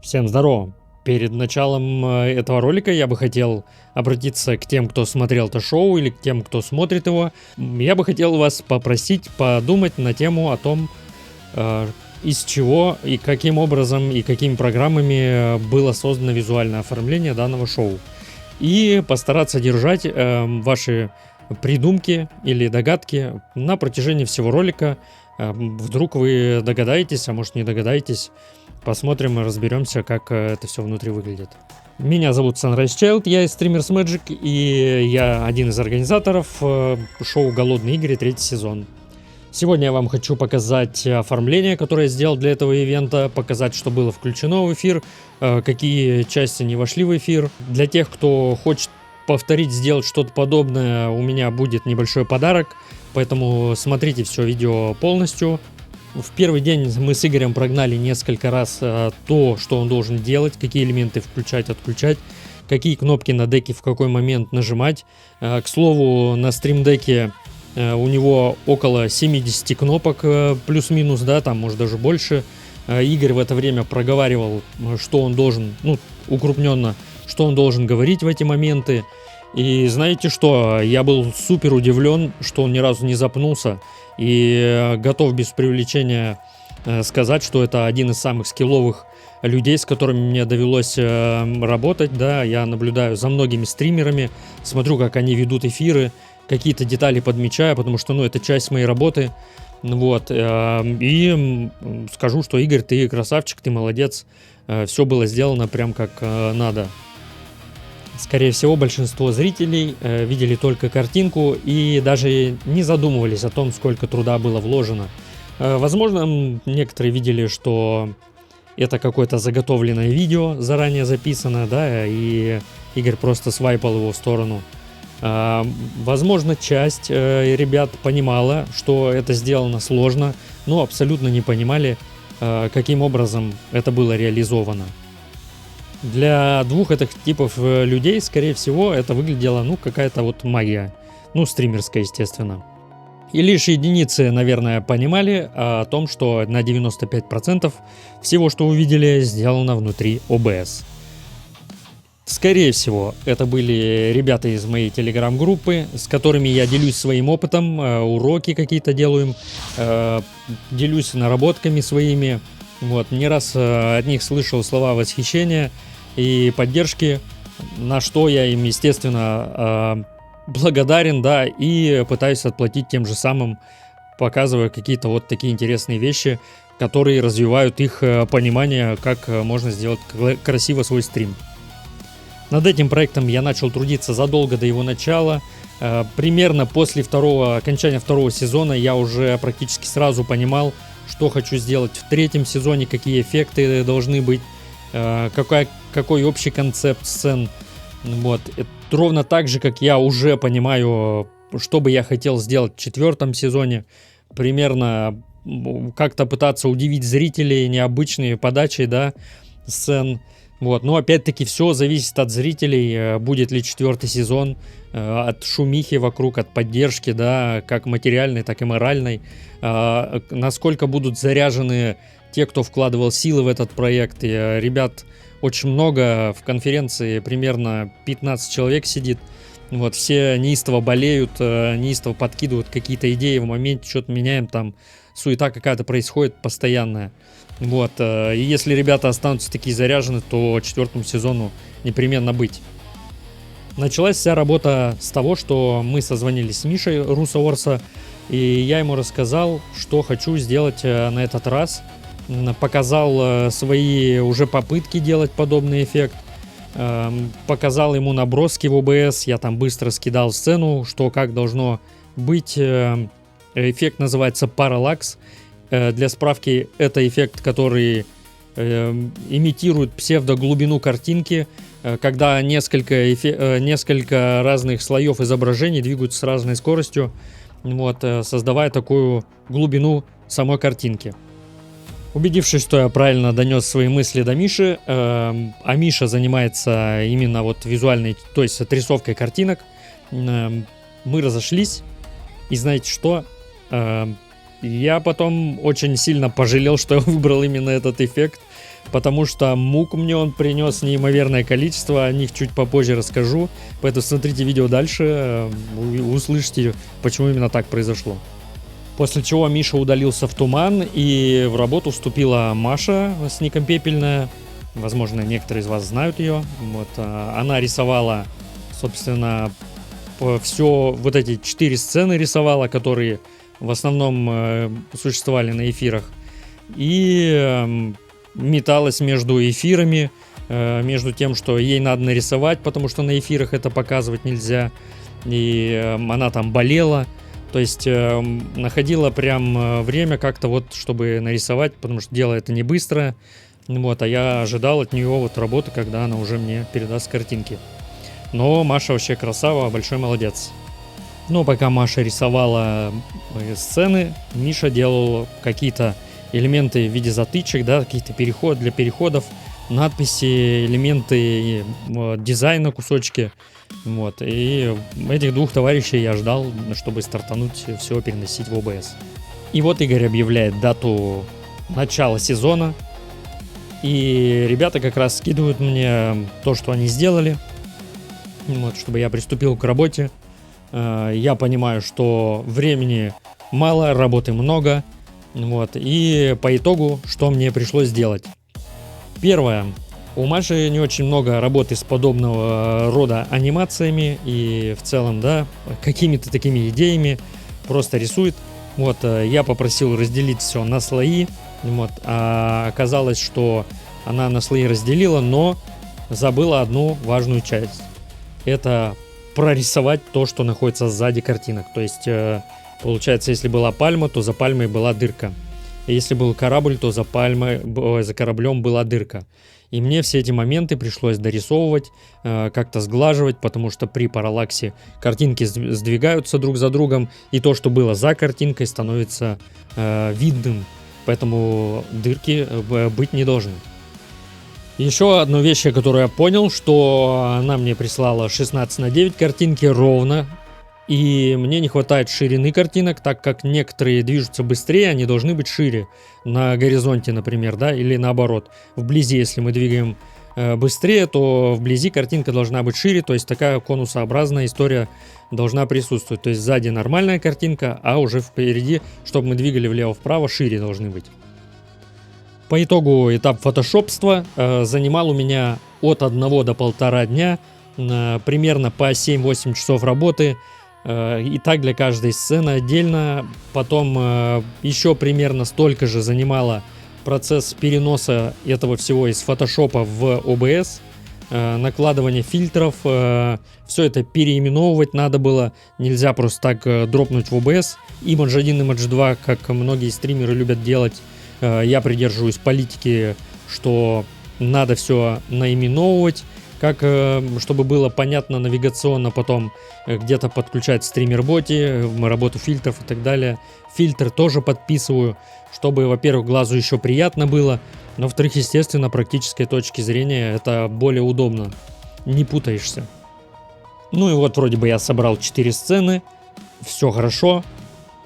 Всем здорово! Перед началом этого ролика я бы хотел обратиться к тем, кто смотрел это шоу, или к тем, кто смотрит его. Я бы хотел вас попросить подумать на тему о том, из чего и каким образом и какими программами было создано визуальное оформление данного шоу. И постараться держать ваши придумки или догадки на протяжении всего ролика. Вдруг вы догадаетесь, а может не догадаетесь. Посмотрим и разберемся, как это все внутри выглядит. Меня зовут Sunrise Child, я из Streamers Magic, и я один из организаторов шоу «Голодные игры» 3-й сезон. Сегодня я вам хочу показать оформление, которое я сделал для этого ивента, показать, что было включено в эфир, какие части не вошли в эфир. Для тех, кто хочет повторить, сделать что-то подобное, у меня будет небольшой подарок, поэтому смотрите все видео полностью. В первый день мы с Игорем прогнали несколько раз то, что он должен делать, какие элементы включать, отключать, какие кнопки на деке в какой момент нажимать. К слову, на стримдеке у него около 70 кнопок плюс-минус, да, там может даже больше. Игорь в это время проговаривал, что он должен, укрупненно, что он должен говорить в эти моменты. И знаете что, я был супер удивлен, что он ни разу не запнулся. И готов без привлечения сказать, что это один из самых скилловых людей, с которыми мне довелось работать. Да, я наблюдаю за многими стримерами, смотрю, как они ведут эфиры, какие-то детали подмечаю, потому что, это часть моей работы. Вот, и скажу, что Игорь, ты красавчик, ты молодец, все было сделано прям как надо. Скорее всего, большинство зрителей видели только картинку и даже не задумывались о том, сколько труда было вложено. Возможно, некоторые видели, что это какое-то заготовленное видео, заранее записанное, да, и Игорь просто свайпал его в сторону. Возможно, часть ребят понимала, что это сделано сложно, но абсолютно не понимали, каким образом это было реализовано. Для двух этих типов людей, скорее всего, это выглядело, какая-то магия. Стримерская, естественно. И лишь единицы, наверное, понимали о том, что на 95% всего, что увидели, сделано внутри OBS. Скорее всего, это были ребята из моей телеграм-группы, с которыми я делюсь своим опытом, уроки какие-то делаем, делюсь наработками своими. Не раз от них слышал слова восхищения и поддержки, на что я им, естественно, благодарен, да, и пытаюсь отплатить тем же самым, показывая какие-то такие интересные вещи, которые развивают их понимание, как можно сделать красиво свой стрим. Над этим проектом я начал трудиться задолго до его начала. Примерно после окончания второго сезона я уже практически сразу понимал, что хочу сделать в 3-м сезоне, какие эффекты должны быть, какой общий концепт сцен. Это ровно так же, как я уже понимаю, что бы я хотел сделать в 4-м сезоне. Примерно как-то пытаться удивить зрителей необычной подачей, да, сцен. Но опять-таки все зависит от зрителей, будет ли 4-й сезон, от шумихи вокруг, от поддержки, да, как материальной, так и моральной, насколько будут заряжены те, кто вкладывал силы в этот проект. И ребят очень много, в конференции примерно 15 человек сидит, все неистово болеют, неистово подкидывают какие-то идеи в моменте, что-то меняем, там суета какая-то происходит постоянная. И если ребята останутся такие заряжены, то 4-му сезону непременно быть. Началась вся работа с того, что мы созвонились с Мишей Русоорса, и я ему рассказал, что хочу сделать на этот раз. Показал свои уже попытки делать подобный эффект. Показал ему наброски в OBS, я там быстро скидал сцену, что как должно быть. Эффект называется Parallax. Для справки, это эффект, который имитирует псевдоглубину картинки, когда несколько разных слоев изображений двигаются с разной скоростью, создавая такую глубину самой картинки. Убедившись, что я правильно донес свои мысли до Миши, а Миша занимается именно визуальной, то есть отрисовкой картинок, мы разошлись, и знаете что? Я потом очень сильно пожалел, что я выбрал именно этот эффект, потому что мук мне он принес неимоверное количество, о них чуть попозже расскажу, поэтому смотрите видео дальше, услышите, почему именно так произошло. После чего Миша удалился в туман, и в работу вступила Маша с ником Пепельная. Возможно, некоторые из вас знают ее. Вот, она рисовала, собственно, все вот эти 4 сцены рисовала, которые в основном существовали на эфирах. И металась между эфирами, между тем, что ей надо нарисовать, потому что на эфирах это показывать нельзя. И она там болела. То есть находила прям время как-то вот, чтобы нарисовать, потому что дело это не быстро. Вот, а я ожидал от нее вот работы, когда она уже мне передаст картинки. Но Маша вообще красава, большой молодец. Но пока Маша рисовала сцены, Миша делал какие-то элементы в виде затычек, да, какие-то переходы для переходов, надписи, элементы дизайна, кусочки. Вот, и этих двух товарищей я ждал, чтобы стартануть, все переносить в OBS. И вот Игорь объявляет дату начала сезона. И ребята как раз скидывают мне то, что они сделали, вот, чтобы я приступил к работе. Я понимаю, что времени мало, работы много. Вот, и по итогу, что мне пришлось сделать. Первое. У Маши не очень много работы с подобного рода анимациями и в целом, да, какими-то такими идеями. Просто рисует. Вот, я попросил разделить все на слои. Вот, а оказалось, что она на слои разделила, но забыла одну важную часть. Это прорисовать то, что находится сзади картинок. То есть, получается, если была пальма, то за пальмой была дырка. И если был корабль, то за кораблем была дырка. И мне все эти моменты пришлось дорисовывать, как-то сглаживать, потому что при параллаксе картинки сдвигаются друг за другом, и то, что было за картинкой, становится видным. Поэтому дырки быть не должны. Еще одну вещь, которую я понял, что она мне прислала 16:9 картинки ровно. И мне не хватает ширины картинок, так как некоторые движутся быстрее, они должны быть шире. На горизонте, например, да, или наоборот. Вблизи, если мы двигаем быстрее, то вблизи картинка должна быть шире, то есть такая конусообразная история должна присутствовать. То есть сзади нормальная картинка, а уже впереди, чтобы мы двигали влево-вправо, шире должны быть. По итогу этап фотошопства занимал у меня от 1 до 1,5 дня, примерно по 7-8 часов работы. И так для каждой сцены отдельно. Потом еще примерно столько же занимало процесс переноса этого всего из фотошопа в OBS, накладывание фильтров, все это переименовывать надо было, нельзя просто так дропнуть в OBS. Image 1, Image 2, как многие стримеры любят делать, я придерживаюсь политики, что надо все наименовывать, как, чтобы было понятно навигационно потом где-то подключать стример-боти, работу фильтров и так далее. Фильтр тоже подписываю, чтобы, во-первых, глазу еще приятно было, но, во-вторых, естественно, практической точки зрения это более удобно, не путаешься. Ну и вот вроде бы я собрал 4 сцены, все хорошо,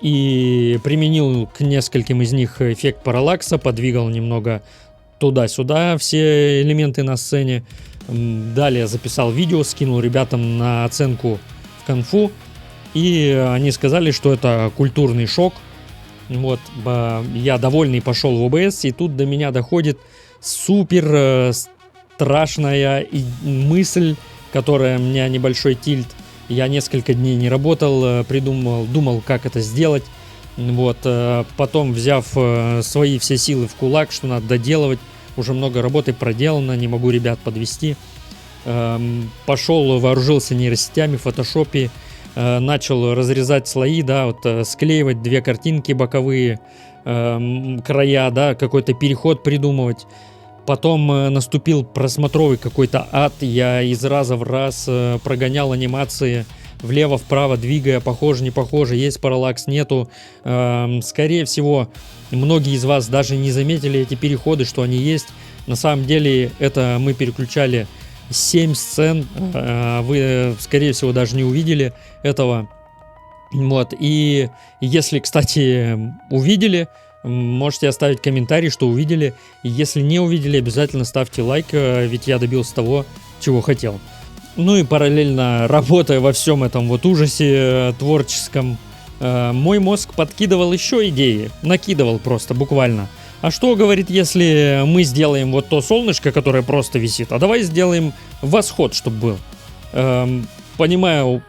и применил к нескольким из них эффект параллакса, подвигал немного туда-сюда все элементы на сцене. Далее записал видео, скинул ребятам на оценку в конфу, и они сказали, что это культурный шок. Вот, я довольный пошел в OBS, и тут до меня доходит супер страшная мысль, которая у меня небольшой тильт. Я несколько дней не работал, думал, как это сделать. Вот, потом, взяв свои все силы в кулак, что надо доделывать, уже много работы проделано, не могу ребят подвести. Пошел, вооружился нейросетями в фотошопе, начал разрезать слои, да, вот склеивать 2 картинки боковые, края, да, какой-то переход придумывать. Потом наступил просмотровый какой-то ад, я из раза в раз прогонял анимации, влево-вправо двигая, похоже, не похоже, есть параллакс, нету. Скорее всего, многие из вас даже не заметили эти переходы, что они есть. На самом деле, это мы переключали 7 сцен, вы, скорее всего, даже не увидели этого. Вот, и если, кстати, увидели, Можете оставить комментарий, что увидели. Если не увидели, обязательно ставьте лайк, ведь я добился того, чего хотел. Ну и параллельно работая во всем этом вот ужасе творческом, мой мозг подкидывал еще идеи, накидывал просто буквально. А что, говорит, если мы сделаем вот то солнышко, которое просто висит, а давай сделаем восход, чтобы был. Понимаю,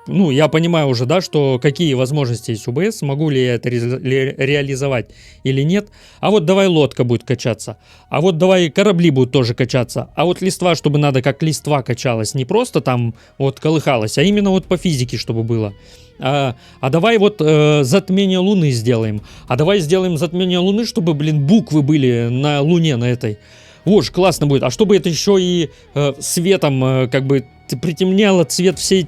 я понимаю уже, да, что какие возможности есть у ОБС, могу ли я это реализовать или нет. А вот давай лодка будет качаться, а вот давай корабли будут тоже качаться, а вот листва, чтобы надо как листва качалась, не просто там вот колыхалась, а именно вот по физике, чтобы было. А давай вот затмение Луны сделаем, а давай сделаем затмение Луны, чтобы, буквы были на Луне на этой. Вот ж, классно будет. А чтобы это еще и светом как бы притемняло цвет всей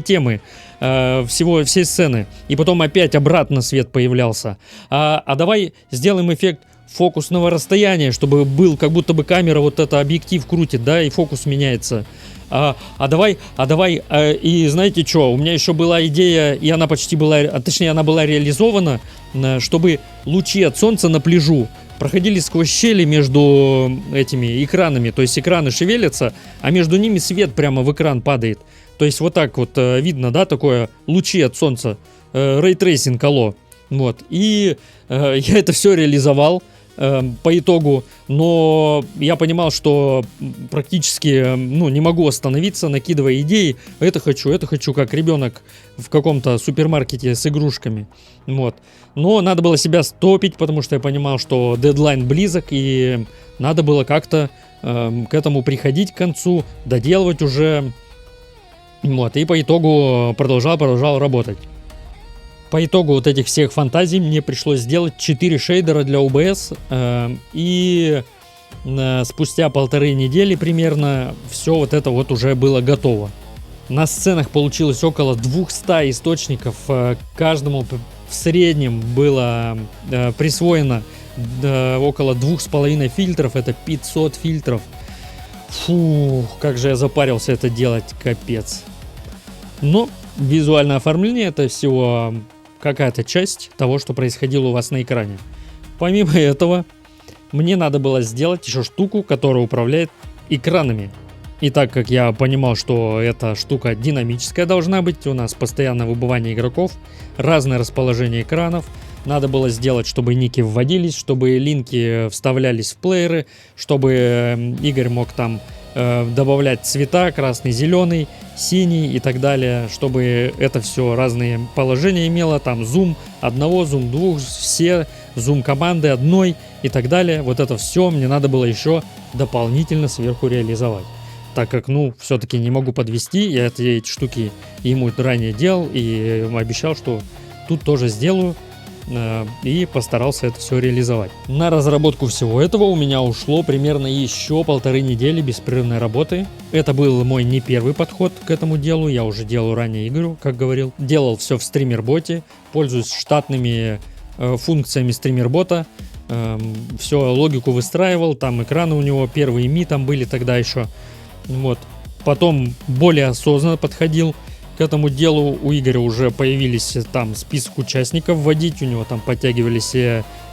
темы, всей сцены. И потом опять обратно свет появлялся. А давай сделаем эффект фокусного расстояния, чтобы был, как будто бы камера вот это объектив крутит, да, и фокус меняется. А давай, и знаете что, у меня еще была идея, и она почти была, точнее она была реализована, чтобы лучи от солнца на пляжу проходили сквозь щели между этими экранами, то есть экраны шевелятся, а между ними свет прямо в экран падает. То есть вот так вот видно, да, такое лучи от солнца, рейтрейсинг, алло. Вот, и я это все реализовал по итогу, но я понимал, что практически не могу остановиться, накидывая идеи. Это хочу, как ребенок в каком-то супермаркете с игрушками. Вот. Но надо было себя стопить, потому что я понимал, что дедлайн близок, и надо было как-то к этому приходить к концу, доделывать уже. Вот. И по итогу продолжал работать. По итогу вот этих всех фантазий мне пришлось сделать 4 шейдера для OBS, и спустя 1,5 недели примерно все вот это вот уже было готово. На сценах получилось около 200 источников, каждому в среднем было присвоено около 2,5 фильтров, это 500 фильтров. Фу, как же я запарился это делать, капец. Но визуальное оформление — это всего какая-то часть того, что происходило у вас на экране. Помимо этого, мне надо было сделать еще штуку, которая управляет экранами. И так как я понимал, что эта штука динамическая должна быть, у нас постоянное выбывание игроков, разное расположение экранов, надо было сделать, чтобы ники вводились, чтобы линки вставлялись в плееры, чтобы Игорь мог там добавлять цвета: красный, зеленый, синий и так далее, чтобы это все разные положения имело, там зум одного, зум двух, все, зум команды одной и так далее. Вот это все мне надо было еще дополнительно сверху реализовать, так как, все-таки не могу подвести, я эти штуки ему ранее делал и обещал, что тут тоже сделаю, и постарался это все реализовать. На разработку всего этого у меня ушло примерно еще 1,5 недели беспрерывной работы. Это был мой не первый подход к этому делу, я уже делал ранее игру, как говорил. Делал все в стримерботе, пользуюсь штатными функциями стримербота. Все, логику выстраивал, там экраны у него, первые ми там были тогда еще. Вот. Потом более осознанно подходил к этому делу. У Игоря уже появились там список участников вводить, у него там подтягивались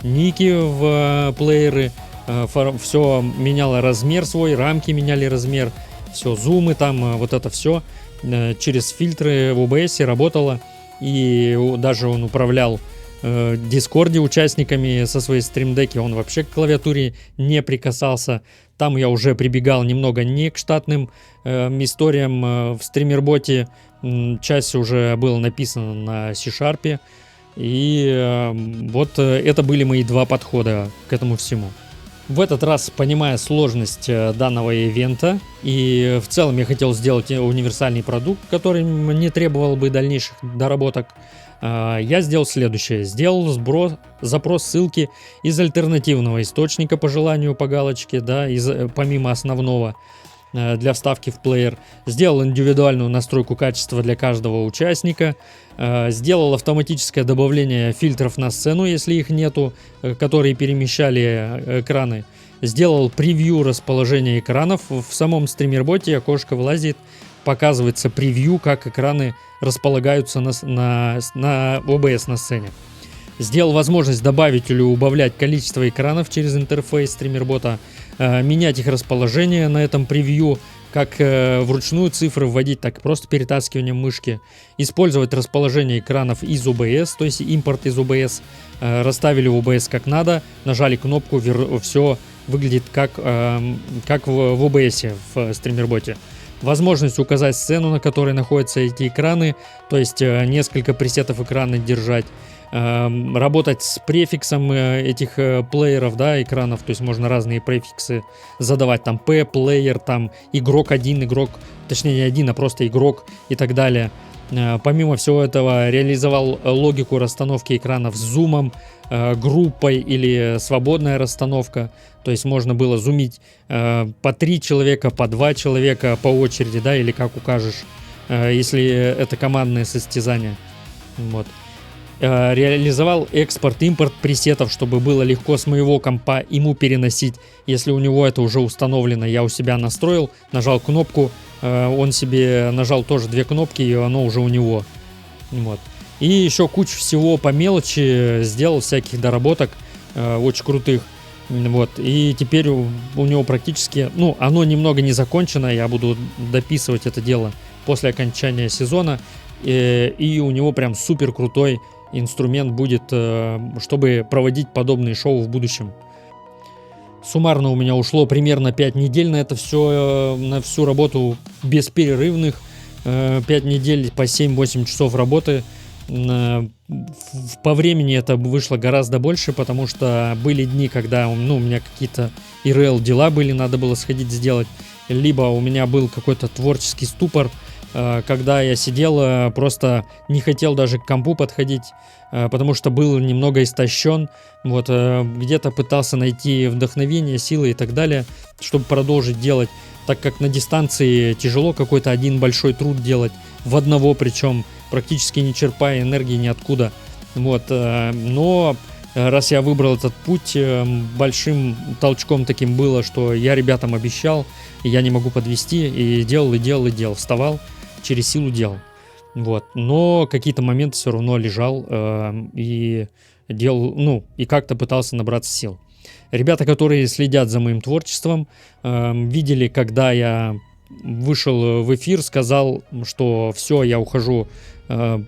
ники в плееры, все меняло размер свой, рамки меняли размер, все, зумы там, вот это все через фильтры в OBS работало, и даже он управлял Дискорде участниками со своей стримдеки, он вообще к клавиатуре не прикасался. Там я уже прибегал немного не к штатным историям в стримерботе, часть уже было написано на C-Sharp, и вот это были мои 2 подхода к этому всему. В этот раз, понимая сложность данного ивента, и в целом я хотел сделать универсальный продукт, который не требовал бы дальнейших доработок, я сделал следующее. Сделал запрос ссылки из альтернативного источника по желанию, по галочке, да, помимо основного, для вставки в плеер. Сделал индивидуальную настройку качества для каждого участника. Сделал автоматическое добавление фильтров на сцену, если их нету, которые перемещали экраны. Сделал превью расположения экранов. В самом стримерботе окошко вылазит, показывается превью, как экраны располагаются на OBS на сцене. Сделал возможность добавить или убавлять количество экранов через интерфейс стримербота, менять их расположение на этом превью, как вручную цифры вводить, так и просто перетаскиванием мышки, использовать расположение экранов из OBS, то есть импорт из OBS, расставили OBS как надо, нажали кнопку, все выглядит как в OBS в стримерботе. Возможность указать сцену, на которой находятся эти экраны, то есть несколько пресетов экрана держать. Работать с префиксом этих плееров, да, экранов, то есть можно разные префиксы задавать, там P, плеер, там игрок один, игрок, точнее не один, а просто игрок и так далее. Помимо всего этого реализовал логику расстановки экранов с зумом, группой или свободная расстановка, то есть можно было зумить по 3 человека, по 2 человека по очереди, да, или как укажешь, если это командное состязание. Вот. Реализовал экспорт-импорт пресетов, чтобы было легко с моего компа ему переносить, если у него это уже установлено. Я у себя настроил, нажал кнопку, он себе нажал тоже 2 кнопки, и оно уже у него. Вот. И еще кучу всего по мелочи сделал, всяких доработок очень крутых. Вот. И теперь у него практически, ну, оно немного не закончено, я буду дописывать это дело после окончания сезона. И у него прям супер крутой инструмент будет, чтобы проводить подобные шоу в будущем. Суммарно у меня ушло примерно 5 недель на это все, на всю работу бесперерывных. 5 недель по 7-8 часов работы. По времени это вышло гораздо больше, потому что были дни, когда у меня какие-то ИРЛ дела были, надо было сходить сделать. Либо у меня был какой-то творческий ступор, когда я сидел, просто не хотел даже к компу подходить, потому что был немного истощен. Вот, где-то пытался найти вдохновение, силы и так далее, чтобы продолжить делать, так как на дистанции тяжело какой-то один большой труд делать, в одного причем, практически не черпая энергии ниоткуда. Вот, но раз я выбрал этот путь, большим толчком таким было, что я ребятам обещал, и я не могу подвести, и делал, вставал, через силу делал. Вот. Но какие-то моменты все равно лежал и делал, и как-то пытался набраться сил. Ребята, которые следят за моим творчеством, видели, когда я вышел в эфир, сказал, что все, я ухожу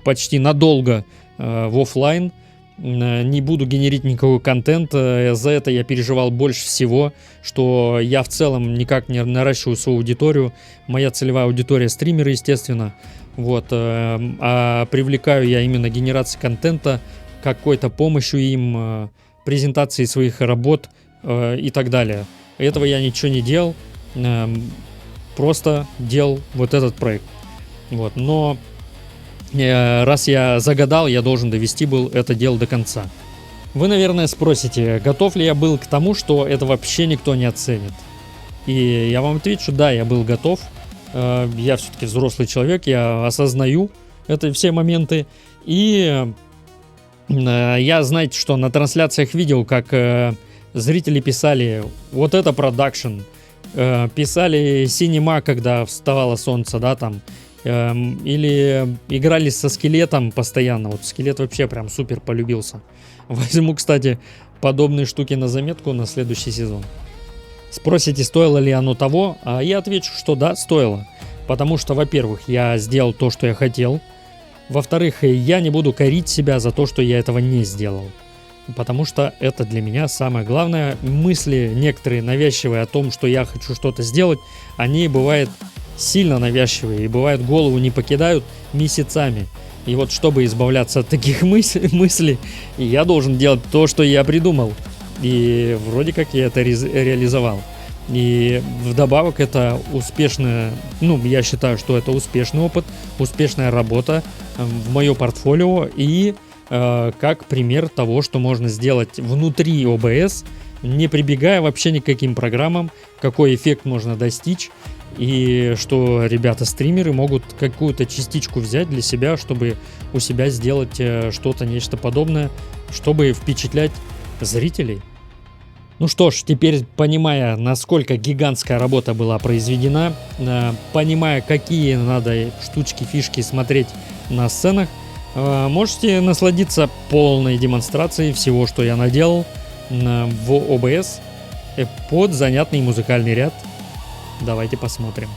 почти надолго в офлайн, не буду генерить никакой контент. За это я переживал больше всего, что я в целом никак не наращиваю свою аудиторию. Моя целевая аудитория стримеры, естественно. Вот. А привлекаю я именно генерацией контента, какой-то помощью им, презентацией своих работ и так далее. Этого я ничего не делал, просто делал вот этот проект. Вот. Но раз я загадал, я должен довести был это дело до конца. Вы, наверное, спросите, готов ли я был к тому, что это вообще никто не оценит. И я вам отвечу, да, я был готов. Я все-таки взрослый человек, я осознаю все моменты. И я, знаете, что на трансляциях видел, как зрители писали: вот это продакшн. Писали синема, когда вставало солнце, да, там. Или играли со скелетом постоянно. Вот скелет вообще прям супер полюбился. Возьму, кстати, подобные штуки на заметку на следующий сезон. Спросите, стоило ли оно того? А я отвечу, что да, стоило. Потому что, во-первых, я сделал то, что я хотел. Во-вторых, я не буду корить себя за то, что я этого не сделал. Потому что это для меня самое главное. Мысли некоторые навязчивые о том, что я хочу что-то сделать, они бывают сильно навязчивые и бывают голову не покидают месяцами. И вот чтобы избавляться от таких мыслей, я должен делать то, что я придумал. И вроде как я это реализовал. И вдобавок это успешная, я считаю, что это успешный опыт, успешная работа в мое портфолио и как пример того, что можно сделать внутри OBS, не прибегая вообще ни к каким программам, какой эффект можно достичь. И что ребята-стримеры могут какую-то частичку взять для себя, чтобы у себя сделать что-то, нечто подобное, чтобы впечатлять зрителей. Ну что ж, теперь, понимая, насколько гигантская работа была произведена, понимая, какие надо штучки, фишки смотреть на сценах, Можете насладиться полной демонстрацией всего, что я наделал в OBS под занятный музыкальный ряд. Давайте посмотрим.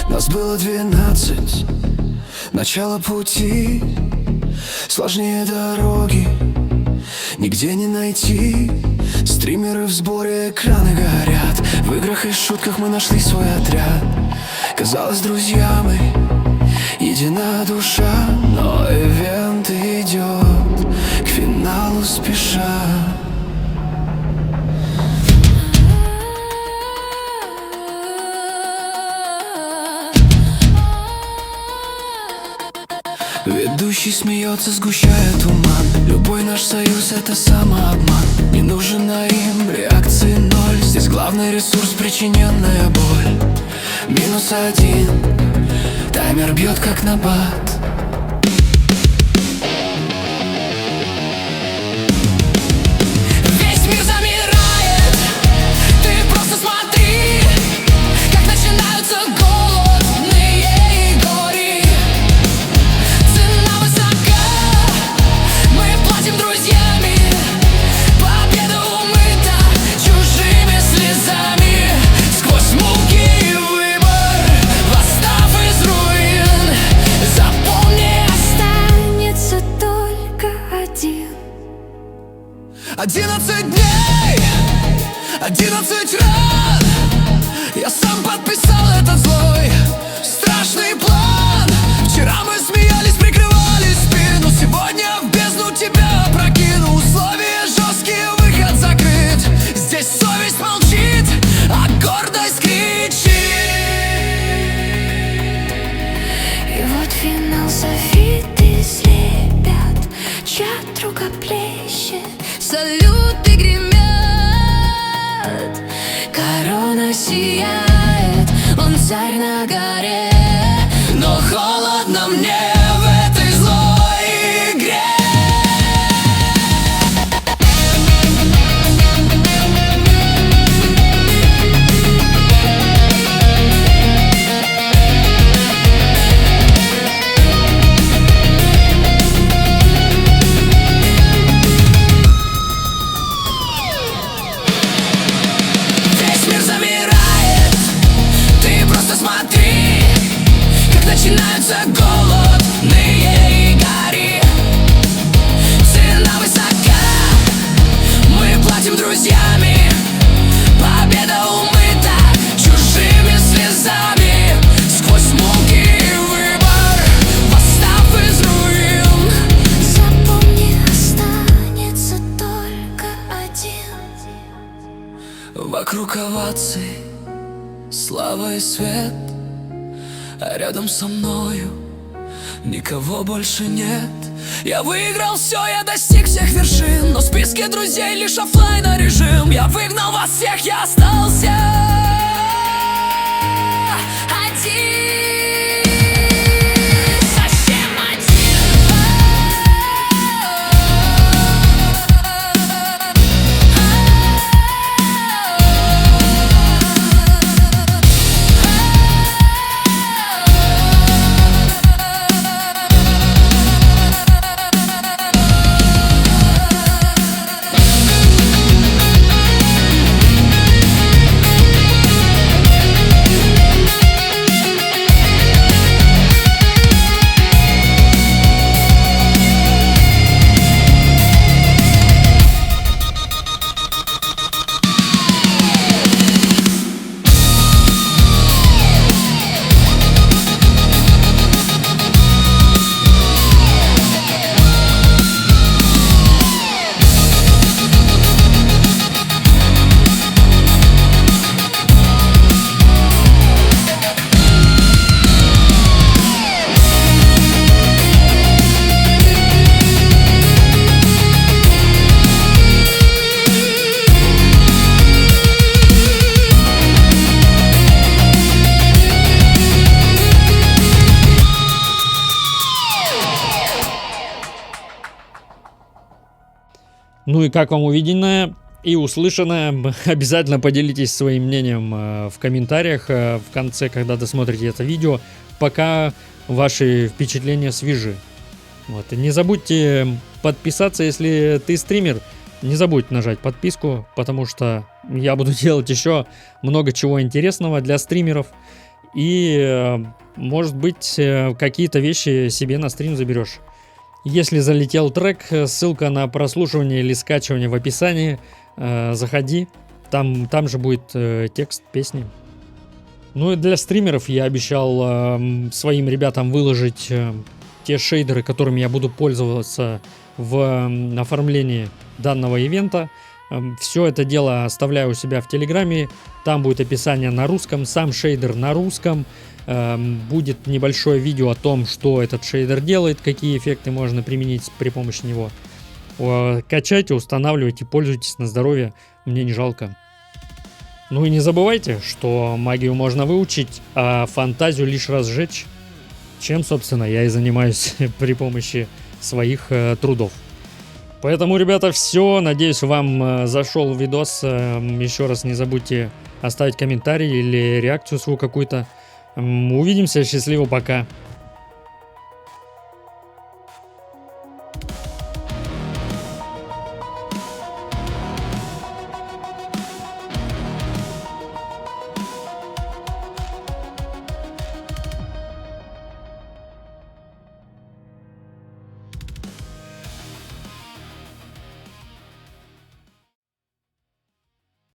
Нас было 12, начало пути, сложнее дороги, нигде не найти. Стримеры в сборе, экраны горят, в играх и шутках мы нашли свой отряд. Казалось, друзья мы, единая душа, но ивент идет к финалу спеша. Ведущий смеется, сгущая туман. Любой наш союз — это самообман. Не нужен им реакции ноль. Здесь главный ресурс — причиненная боль. -1, таймер бьет как набат. Весь мир замирает, ты просто смотри, как начинаются голодные игры. Цена высока, мы платим друзьями, победа умыта чужими слезами. Сквозь муки и выбор, восстав из руин, запомни, останется только один. 11 дней, 11 ран. Я сам подписал этот злой страшный план. Вчера мы смеялись, прикрывали спину, сегодня в бездну тебя опрокину. Условия жесткие, выход закрыт. Здесь совесть молчит, а гордость кричит. И вот финал, софит из ребят, чат рукоплещет, салюты гремят, корона сияет, он царь на горе. Но холодно мне в этой злой игре. Весь мир замирает, ты просто смотри, как начинаются голодные игры. Цена высока, мы платим друзьями, победа умыта чужими слезами. Сквозь муки и выбор, восстав из руин, запомни, останется только один. Вокруг оваций, слава и свет, а рядом со мною никого больше нет. Я выиграл все, я достиг всех вершин, но в списке друзей лишь оффлайн режим. Я выгнал вас всех, я остался один. Совсем один. Ну и как вам увиденное и услышанное? Обязательно поделитесь своим мнением в комментариях в конце, когда досмотрите это видео, пока ваши впечатления свежи. Вот. И не забудьте подписаться, если ты стример. Не забудь нажать подписку, потому что я буду делать еще много чего интересного для стримеров. И, может быть, какие-то вещи себе на стрим заберешь. Если залетел трек, ссылка на прослушивание или скачивание в описании. Заходи, там же будет текст песни. Ну и для стримеров я обещал своим ребятам выложить те шейдеры, которыми я буду пользоваться в оформлении данного ивента. Все это дело оставляю у себя в Телеграме. Там будет описание на русском, сам шейдер на русском. Будет небольшое видео о том, что этот шейдер делает, какие эффекты можно применить при помощи него. Качайте, устанавливайте, пользуйтесь на здоровье, мне не жалко. Ну и не забывайте, что магию можно выучить, а фантазию лишь разжечь, чем, собственно, я и занимаюсь при помощи своих трудов. Поэтому, ребята, все. Надеюсь, вам зашел видос. Еще раз не забудьте оставить комментарий или реакцию свою какую-то. Увидимся. Счастливо, пока.